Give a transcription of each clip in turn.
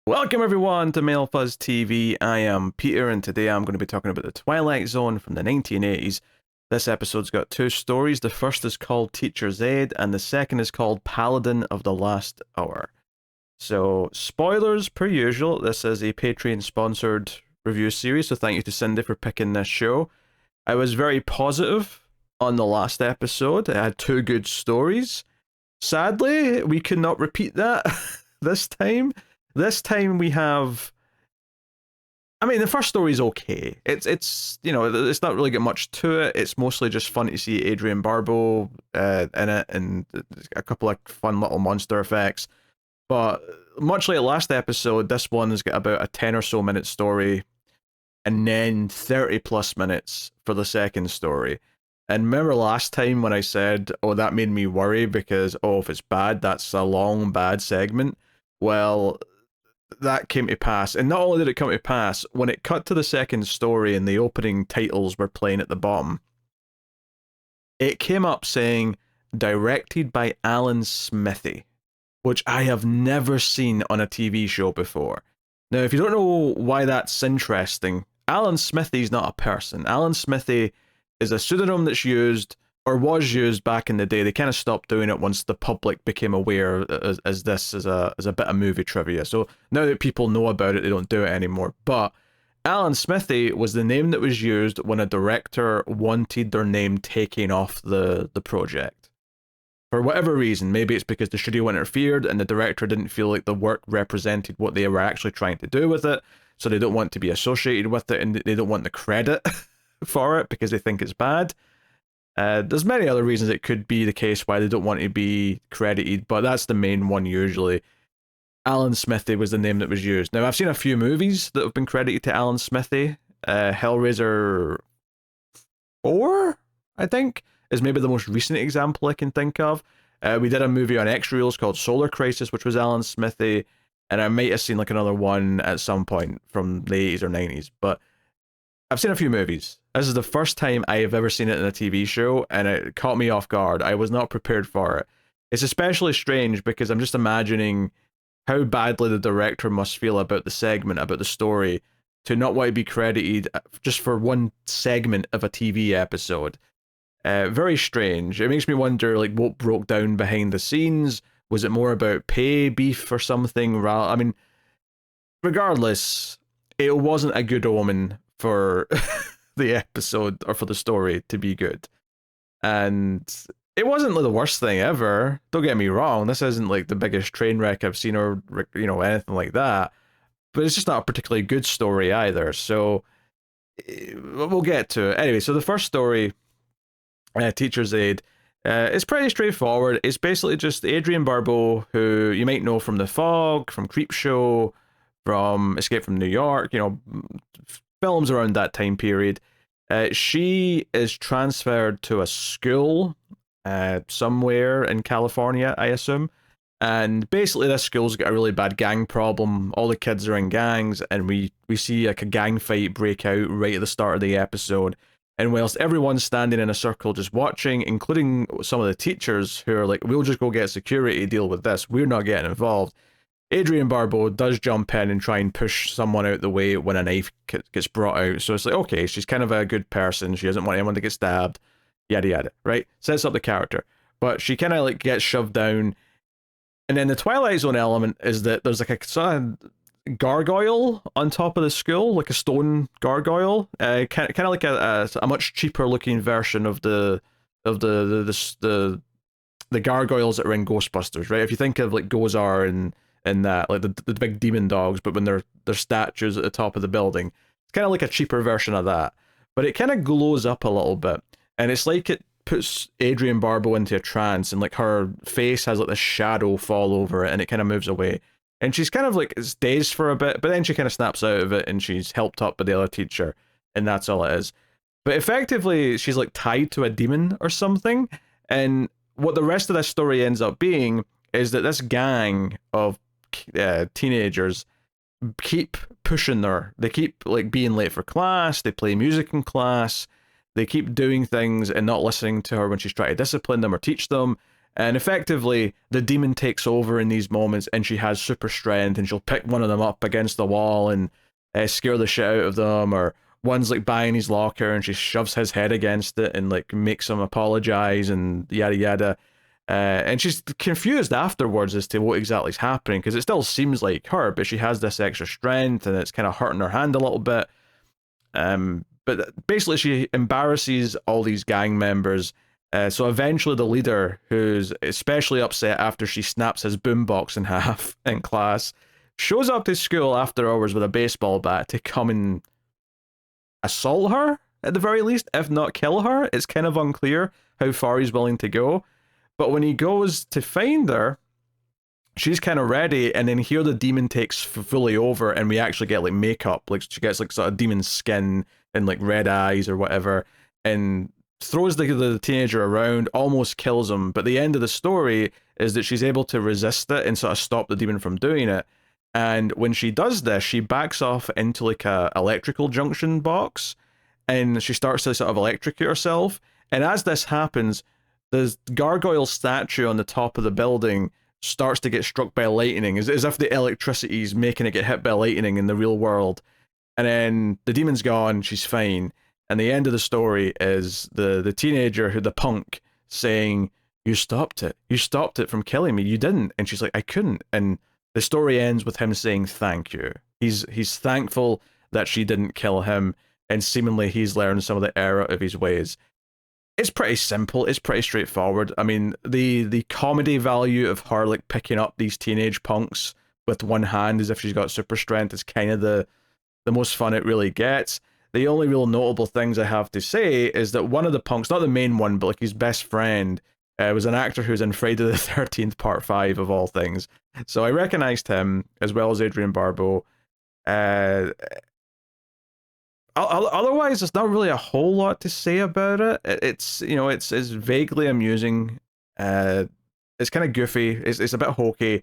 Welcome everyone to Male Fuzz TV. I am Peter and today I'm going to be talking about the Twilight Zone from the 1980s. This episode's got two stories. The first is called Teacher's Aide and the second is called Paladin of the Last Hour. So, spoilers per usual. This is a Patreon sponsored review series, so thank you to Cindy for picking this show. I was very positive on the last episode. It had two good stories. Sadly, we could not repeat that this time. This time we have. I mean, the first story is okay. It's it's not really got much to it. It's mostly just fun to see Adrienne Barbeau in it and a couple of fun little monster effects. But much like last episode, this one's got about a 10 or so minute story, and then 30 plus minutes for the second story. And remember last time when I said, "Oh, that made me worry because if it's bad, that's a long bad segment." Well, that came to pass. And not only did it come to pass, when it cut to the second story and the opening titles were playing at the bottom, it came up saying, directed by Alan Smithee, which I have never seen on a TV show before. Now, if you don't know why that's interesting, Alan Smithee's not a person. Alan Smithee is a pseudonym that's used, or was used back in the day. They kind of stopped doing it once the public became aware as this as a bit of movie trivia. So now that people know about it, they don't do it anymore. But Alan Smithee was the name that was used when a director wanted their name taken off the project. For whatever reason, maybe it's because the studio interfered and the director didn't feel like the work represented what they were actually trying to do with it, so they don't want to be associated with it and they don't want the credit for it because they think it's bad. There's many other reasons it could be the case why they don't want to be credited, but that's the main one usually. Alan Smithee was the name that was used. Now, I've seen a few movies that have been credited to Alan Smithee. Hellraiser 4, I think, is maybe the most recent example I can think of. We did a movie on X-Reels called Solar Crisis, which was Alan Smithee, and I might have seen like another one at some point from the 80s or 90s, but I've seen a few movies. This is the first time I have ever seen it in a TV show, and it caught me off guard. I was not prepared for it. It's especially strange because I'm just imagining how badly the director must feel about the segment, about the story, to not want to be credited just for one segment of a TV episode. Very strange. It makes me wonder, like, what broke down behind the scenes. Was it more about pay beef or something? I mean, regardless, it wasn't a good omen for the episode or for the story to be good. And it wasn't like the worst thing ever. Don't get me wrong. This isn't like the biggest train wreck I've seen or, anything like that. But it's just not a particularly good story either. So we'll get to it. Anyway, so the first story, Teacher's Aide, it's pretty straightforward. It's basically just Adrienne Barbeau, who you might know from The Fog, from Creepshow, from Escape from New York, films around that time period. She is transferred to a school somewhere in California, I assume. And basically this school's got a really bad gang problem. All the kids are in gangs, and we see like a gang fight break out right at the start of the episode. And whilst everyone's standing in a circle just watching, including some of the teachers who are like, we'll just go get security to deal with this, we're not getting involved, Adrienne Barbeau does jump in and try and push someone out the way when a knife gets brought out. So it's like, okay, she's kind of a good person. She doesn't want anyone to get stabbed. Yada yada, right? Sets up the character. But she kind of like gets shoved down. And then the Twilight Zone element is that there's like a sort of gargoyle on top of the school, like a stone gargoyle. Kind of like a much cheaper looking version of the gargoyles that are in Ghostbusters, right? If you think of like Gozar and that, like the big demon dogs, but when they're statues at the top of the building. It's kind of like a cheaper version of that. But it kind of glows up a little bit. And it's like it puts Adrienne Barbeau into a trance, and like her face has like this shadow fall over it, and it kind of moves away. And she's kind of like dazed for a bit, but then she kind of snaps out of it, and she's helped up by the other teacher, and that's all it is. But effectively, she's like tied to a demon or something. And what the rest of this story ends up being is that this gang of teenagers keep pushing her. They keep like being late for class. They play music in class. They keep doing things and not listening to her when she's trying to discipline them or teach them. And effectively, the demon takes over in these moments, and she has super strength, and she'll pick one of them up against the wall and scare the shit out of them, or one's like buying his locker, and she shoves his head against it and like makes him apologize and yada yada. And she's confused afterwards as to what exactly is happening, because it still seems like her, but she has this extra strength, and it's kind of hurting her hand a little bit. But basically, she embarrasses all these gang members. So eventually, the leader, who's especially upset after she snaps his boombox in half in class, shows up to school after hours with a baseball bat to come and assault her, at the very least, if not kill her. It's kind of unclear how far he's willing to go. But when he goes to find her, she's kind of ready, and then here the demon takes fully over, and we actually get like makeup. Like she gets like sort of demon skin and like red eyes or whatever, and throws the teenager around, almost kills him. But the end of the story is that she's able to resist it and sort of stop the demon from doing it. And when she does this, she backs off into like a electrical junction box, and she starts to sort of electrocute herself. And as this happens, the gargoyle statue on the top of the building starts to get struck by lightning, as if the electricity is making it get hit by lightning in the real world. And then the demon's gone, she's fine. And the end of the story is the teenager, the punk, saying, you stopped it from killing me, you didn't. And she's like, I couldn't. And the story ends with him saying thank you. He's thankful that she didn't kill him, and seemingly he's learned some of the error of his ways. It's pretty simple. It's pretty straightforward. I mean, the comedy value of her like picking up these teenage punks with one hand as if she's got super strength is kind of the most fun it really gets. The only real notable things I have to say is that one of the punks, not the main one, but like his best friend, was an actor who's in Friday the 13th Part 5 of all things. So I recognized him, as well as Adrian Barbeau. Otherwise, there's not really a whole lot to say about it. It's vaguely amusing. It's kind of goofy. It's a bit hokey,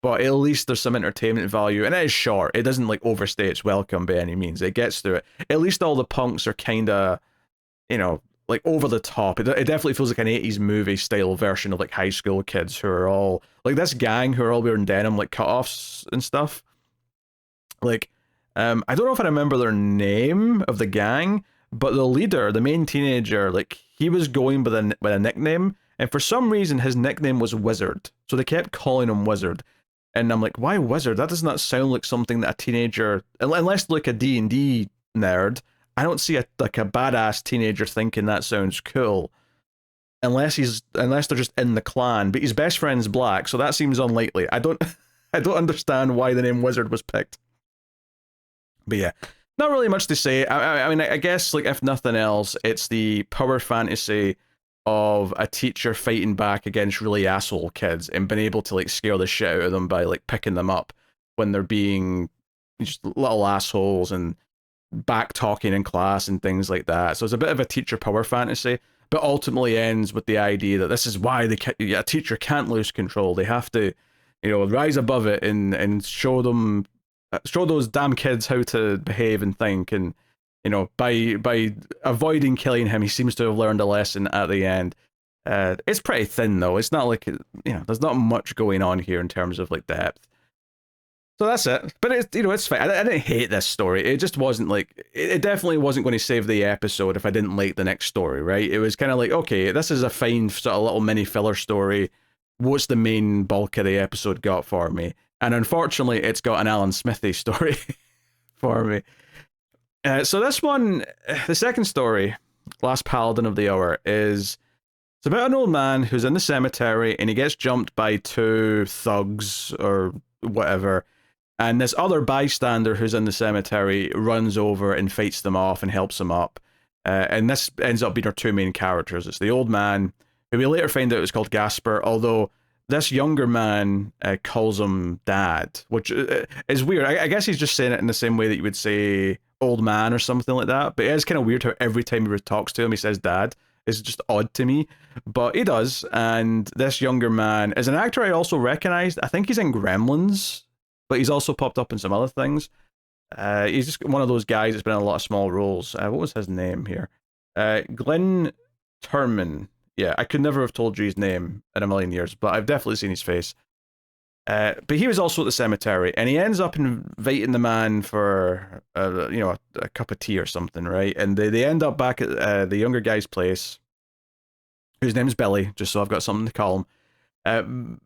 but at least there's some entertainment value, and it is short. It doesn't like overstay its welcome by any means. It gets through it. At least all the punks are kind of, like over the top. It definitely feels like an 80s movie style version of like high school kids who are all like this gang who are all wearing denim like cutoffs and stuff. Like, I don't know if I remember their name of the gang, but the leader, the main teenager, like he was going with a nickname, and for some reason his nickname was Wizard. So they kept calling him Wizard. And I'm like, why Wizard? That does not sound like something that a teenager, unless like a D&D nerd, I don't see a badass teenager thinking that sounds cool. Unless they're just in the clan, but his best friend's black, so that seems unlikely. I don't understand why the name Wizard was picked. But yeah, not really much to say. I mean, I guess like if nothing else, it's the power fantasy of a teacher fighting back against really asshole kids and being able to like scare the shit out of them by like picking them up when they're being just little assholes and back talking in class and things like that. So it's a bit of a teacher power fantasy, but ultimately ends with the idea that this is why a teacher can't lose control. They have to, rise above it and show those damn kids how to behave and think. And by avoiding killing him, he seems to have learned a lesson at the end. It's pretty thin though. It's not like there's not much going on here in terms of like depth. So that's it. But it's fine. I didn't hate this story. It just wasn't like, it definitely wasn't going to save the episode if I didn't like the next story, right? It was kind of like, okay, this is a fine sort of little mini filler story. What's the main bulk of the episode got for me? And unfortunately, it's got an Alan Smithy story for me. So this one, the second story, Last Paladin of the Hour, it's about an old man who's in the cemetery and he gets jumped by two thugs or whatever. And this other bystander who's in the cemetery runs over and fights them off and helps them up. And this ends up being our two main characters. It's the old man, who we later find out is called Gasper, although this younger man calls him Dad, which is weird. I guess he's just saying it in the same way that you would say old man or something like that. But it is kind of weird how every time he talks to him, he says Dad. It's just odd to me. But he does. And this younger man is an actor I also recognized. I think he's in Gremlins, but he's also popped up in some other things. He's just one of those guys that's been in a lot of small roles. What was his name here? Glenn Turman Yeah, I could never have told you his name in a million years, but I've definitely seen his face. But he was also at the cemetery, and he ends up inviting the man for, a cup of tea or something, right? And they end up back at the younger guy's place, whose name's Billy, just so I've got something to call him. Um,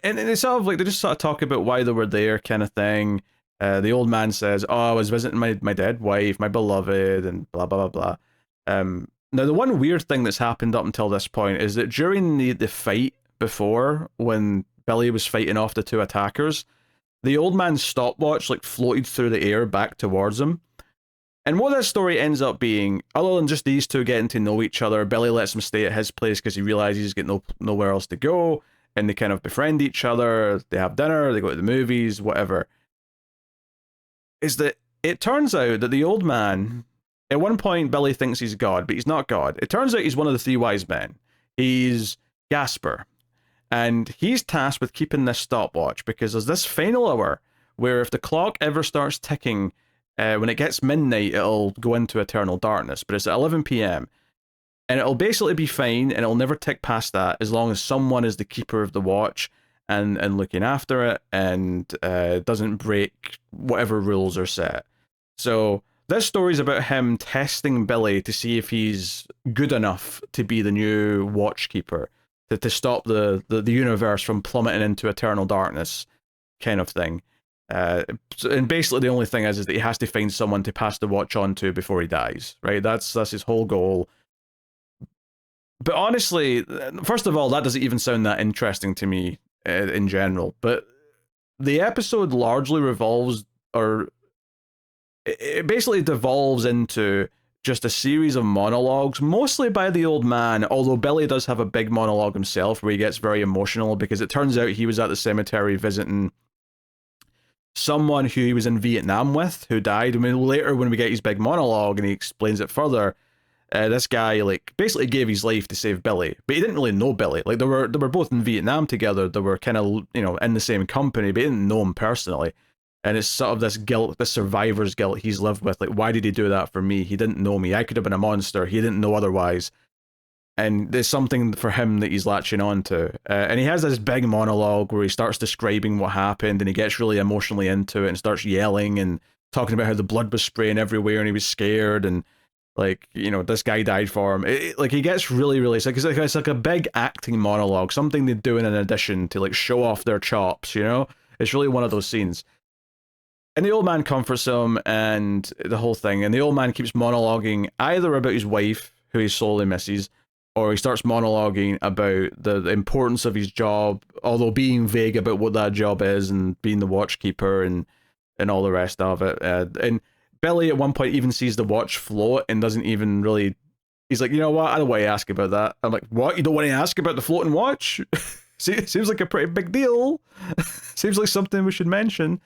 and they sort of like, they just sort of talk about why they were there, kind of thing. The old man says, "Oh, I was visiting my dead wife, my beloved," and blah blah blah blah. Now the one weird thing that's happened up until this point is that during the fight before, when Billy was fighting off the two attackers, the old man's stopwatch like floated through the air back towards him. And what this story ends up being, other than just these two getting to know each other, Billy lets him stay at his place because he realizes he's got nowhere else to go, and they kind of befriend each other, they have dinner, they go to the movies, whatever. Is that it turns out that the old man, at one point, Billy thinks he's God, but he's not God. It turns out he's one of the three wise men. He's Gasper. And he's tasked with keeping this stopwatch because there's this final hour where if the clock ever starts ticking, when it gets midnight, it'll go into eternal darkness. But it's at 11 p.m. And it'll basically be fine, and it'll never tick past that as long as someone is the keeper of the watch and looking after it and doesn't break whatever rules are set. So this story's about him testing Billy to see if he's good enough to be the new watchkeeper, to stop the universe from plummeting into eternal darkness, kind of thing. And basically the only thing is that he has to find someone to pass the watch on to before he dies, right? That's his whole goal. But honestly, first of all, that doesn't even sound that interesting to me in general. But the episode largely revolves, or it basically devolves into just a series of monologues, mostly by the old man, although Billy does have a big monologue himself where he gets very emotional because it turns out he was at the cemetery visiting someone who he was in Vietnam with who died. I mean, later when we get his big monologue and he explains it further, this guy like basically gave his life to save Billy, but he didn't really know Billy. Like they were both in Vietnam together. They were kind of in the same company, but he didn't know him personally. And it's sort of this guilt, this survivor's guilt he's lived with. Like, why did he do that for me? He didn't know me. I could have been a monster. He didn't know otherwise. And there's something for him that he's latching on to. And he has this big monologue where he starts describing what happened, and he gets really emotionally into it and starts yelling and talking about how the blood was spraying everywhere and he was scared and like, this guy died for him. Like he gets really, really sick. It's like a big acting monologue, something they do in an addition to like show off their chops, It's really one of those scenes. And the old man comforts him and the whole thing. And the old man keeps monologuing either about his wife, who he sorely misses, or he starts monologuing about the importance of his job, although being vague about what that job is and being the watchkeeper and all the rest of it. And Billy at one point even sees the watch float and doesn't even really... He's like, you know what? I don't want to ask about that. I'm like, what? You don't want to ask about the floating watch? Seems like a pretty big deal. Seems like something we should mention.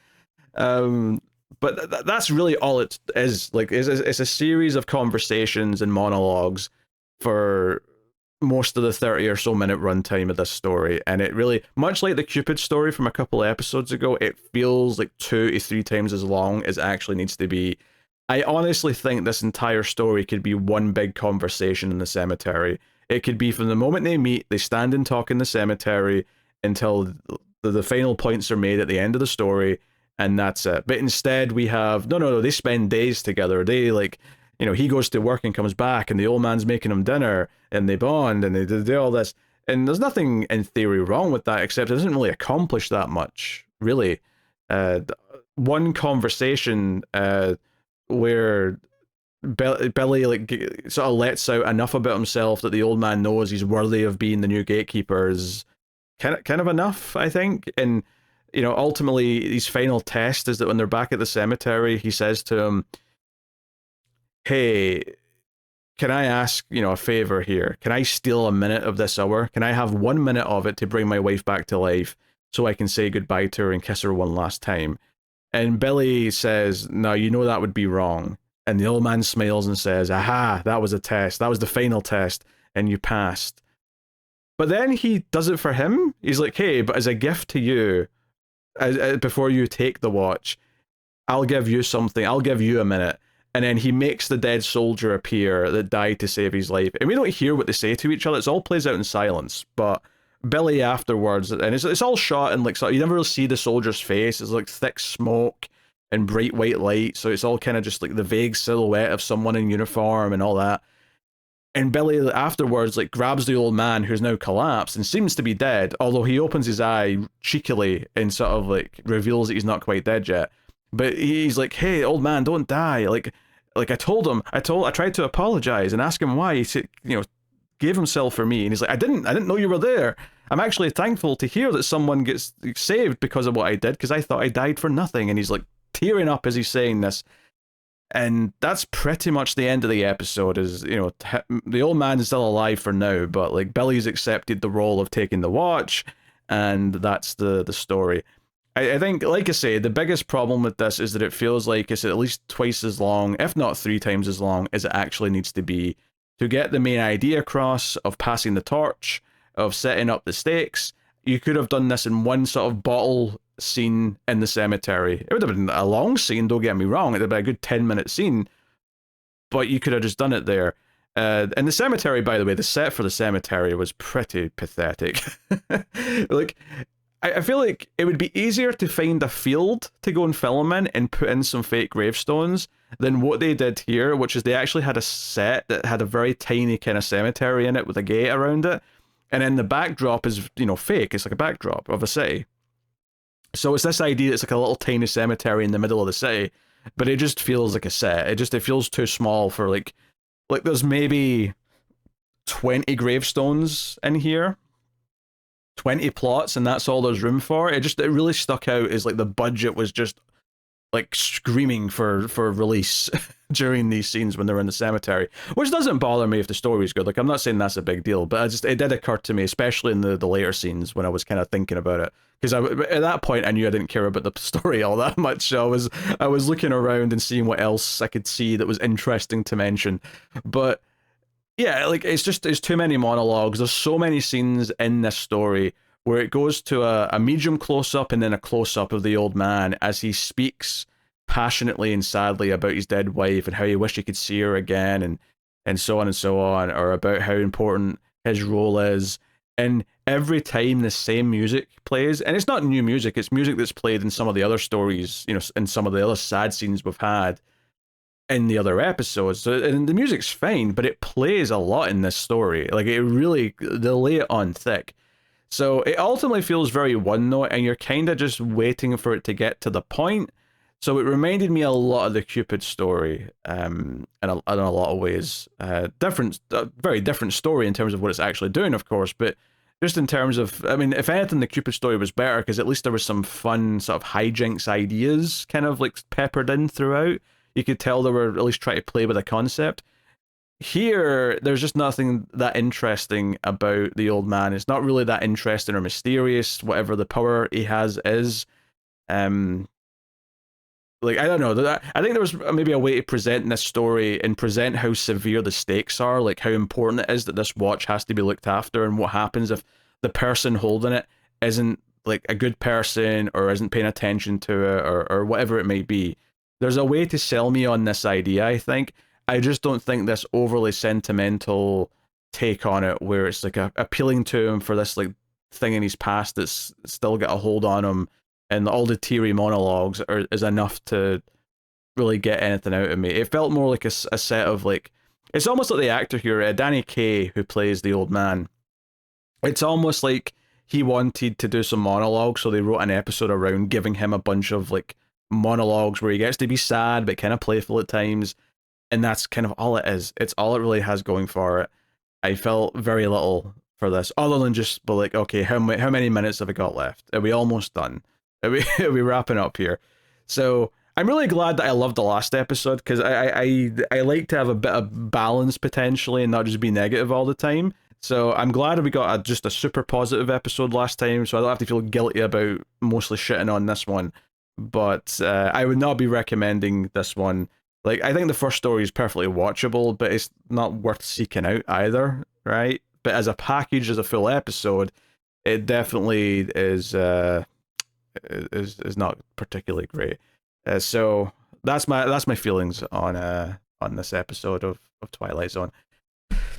But that's really all it is. Like, it's a series of conversations and monologues for most of the 30 or so minute runtime of this story, and it really, much like the Cupid story from a couple of episodes ago, it feels like 2 to 3 times as long as it actually needs to be. I honestly think this entire story could be one big conversation in the cemetery. It could be from the moment they meet, they stand and talk in the cemetery until the final points are made at the end of the story, and that's it. But instead we have, no, they spend days together. They like, he goes to work and comes back, and the old man's making him dinner, and they bond, and they do all this. And there's nothing in theory wrong with that, except it doesn't really accomplish that much, really. One conversation where Billy like sort of lets out enough about himself that the old man knows he's worthy of being the new gatekeeper is kind of enough, I think. And ultimately his final test is that when they're back at the cemetery, he says to him, hey, can I ask, a favor here? Can I steal a minute of this hour? Can I have 1 minute of it to bring my wife back to life so I can say goodbye to her and kiss her one last time? And Billy says, no, that would be wrong. And the old man smiles and says, aha, that was a test. That was the final test, and you passed. But then he does it for him. He's like, hey, but as a gift to you, before you take the watch, I'll give you something. I'll give you a minute. and then he makes the dead soldier appear that died to save his life. And we don't hear what they say to each other. It's all plays out in silence. But Billy afterwards, and it's all shot and like, so you never really see the soldier's face. It's like thick smoke and bright white light. So it's all kind of just like the vague silhouette of someone in uniform and all that. And Billy afterwards like grabs the old man who's now collapsed and seems to be dead, although he opens his eye cheekily and sort of like reveals that he's not quite dead yet. But he's like, "Hey, old man, don't die." Like I told him, I tried to apologize and ask him why. He said, gave himself for me, and he's like, I didn't know you were there. I'm actually thankful to hear that someone gets saved because of what I did, because I thought I died for nothing. And he's like tearing up as he's saying this. And that's pretty much the end of the episode. Is the old man is still alive for now, but like Billy's accepted the role of taking the watch, and that's the story. I think, like I say, the biggest problem with this is that it feels like it's at least twice as long, if not 3 times as long, as it actually needs to be to get the main idea across of passing the torch, of setting up the stakes. You could have done this in one sort of bottle scene in the cemetery. It would have been a long scene, don't get me wrong. It would have been a good 10-minute scene, but you could have just done it there. And the cemetery, by the way, the set for the cemetery was pretty pathetic. Like, I feel like it would be easier to find a field to go and film in and put in some fake gravestones than what they did here, which is they actually had a set that had a very tiny kind of cemetery in it with a gate around it. And then the backdrop is, fake. It's like a backdrop of a city. So it's this idea that it's like a little tiny cemetery in the middle of the city, but it just feels like a set. It feels too small for like there's maybe 20 gravestones in here, 20 plots, and that's all there's room for. It really stuck out as like the budget was just like screaming for release during these scenes when they're in the cemetery, which doesn't bother me if the story's good. Like, I'm not saying that's a big deal, but it did occur to me, especially in the later scenes when I was kind of thinking about it, because at that point I knew I didn't care about the story all that much. So I was looking around and seeing what else I could see that was interesting to mention. But yeah, like it's too many monologues. There's so many scenes in this story where it goes to a medium close-up and then a close-up of the old man as he speaks passionately and sadly about his dead wife and how he wished he could see her again, and so on, or about how important his role is. And every time the same music plays, and it's not new music, it's music that's played in some of the other stories, in some of the other sad scenes we've had in the other episodes. So, and the music's fine, but it plays a lot in this story. Like, they lay it on thick. So it ultimately feels very one note, and you're kind of just waiting for it to get to the point. So it reminded me a lot of the Cupid story, in a lot of ways. Very different story in terms of what it's actually doing, of course, but just in terms of, I mean, if anything, the Cupid story was better because at least there was some fun sort of hijinks ideas kind of like peppered in throughout. You could tell they were at least trying to play with a concept. Here, there's just nothing that interesting about the old man. It's not really that interesting or mysterious, whatever the power he has is. Like, I don't know. I think there was maybe a way to present this story and present how severe the stakes are, like how important it is that this watch has to be looked after, and what happens if the person holding it isn't like a good person or isn't paying attention to it, or whatever it may be. There's a way to sell me on this idea, I think. I just don't think this overly sentimental take on it, where it's like appealing to him for this like thing in his past that's still got a hold on him, and all the teary monologues is enough to really get anything out of me. It felt more like a set of like, it's almost like the actor here, Danny Kaye, who plays the old man. It's almost like he wanted to do some monologues, so they wrote an episode around giving him a bunch of like monologues where he gets to be sad but kind of playful at times. And that's kind of all it is. It's all it really has going for it. I felt very little for this, other than just, but like, okay, how many minutes have we got left? Are we almost done? Are we wrapping up here? So I'm really glad that I loved the last episode, because I like to have a bit of balance potentially and not just be negative all the time. So I'm glad we got just a super positive episode last time, so I don't have to feel guilty about mostly shitting on this one. But I would not be recommending this one. Like, I think the first story is perfectly watchable, but it's not worth seeking out either, right? But as a package, as a full episode, it definitely is not particularly great. So that's my feelings on this episode of Twilight Zone.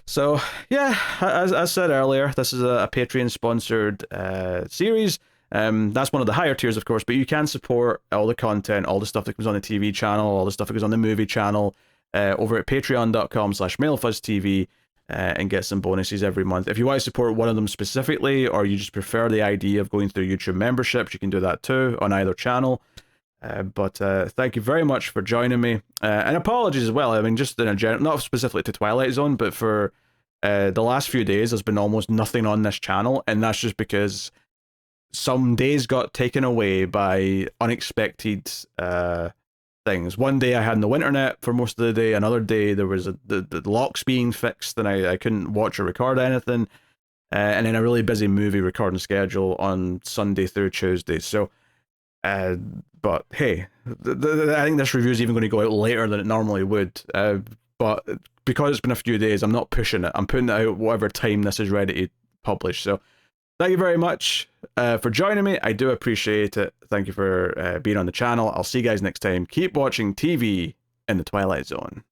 So yeah, as I said earlier, this is a Patreon sponsored series. That's one of the higher tiers, of course, but you can support all the content, all the stuff that comes on the TV channel, all the stuff that goes on the movie channel, over at patreon.com/MailFuzzTV, and get some bonuses every month. If you want to support one of them specifically, or you just prefer the idea of going through YouTube memberships, you can do that too on either channel. But thank you very much for joining me, and apologies as well. I mean, just in a general, not specifically to Twilight Zone, but for the last few days, there's been almost nothing on this channel, and that's just because some days got taken away by unexpected things. One day I had no internet for most of the day. Another day there was the locks being fixed, and I couldn't watch or record anything. And then a really busy movie recording schedule on Sunday through Tuesday. So. But hey, I think this review is even going to go out later than it normally would. But because it's been a few days, I'm not pushing it. I'm putting it out whatever time this is ready to publish. So thank you very much for joining me. I do appreciate it. Thank you for being on the channel. I'll see you guys next time. Keep watching TV in the Twilight Zone.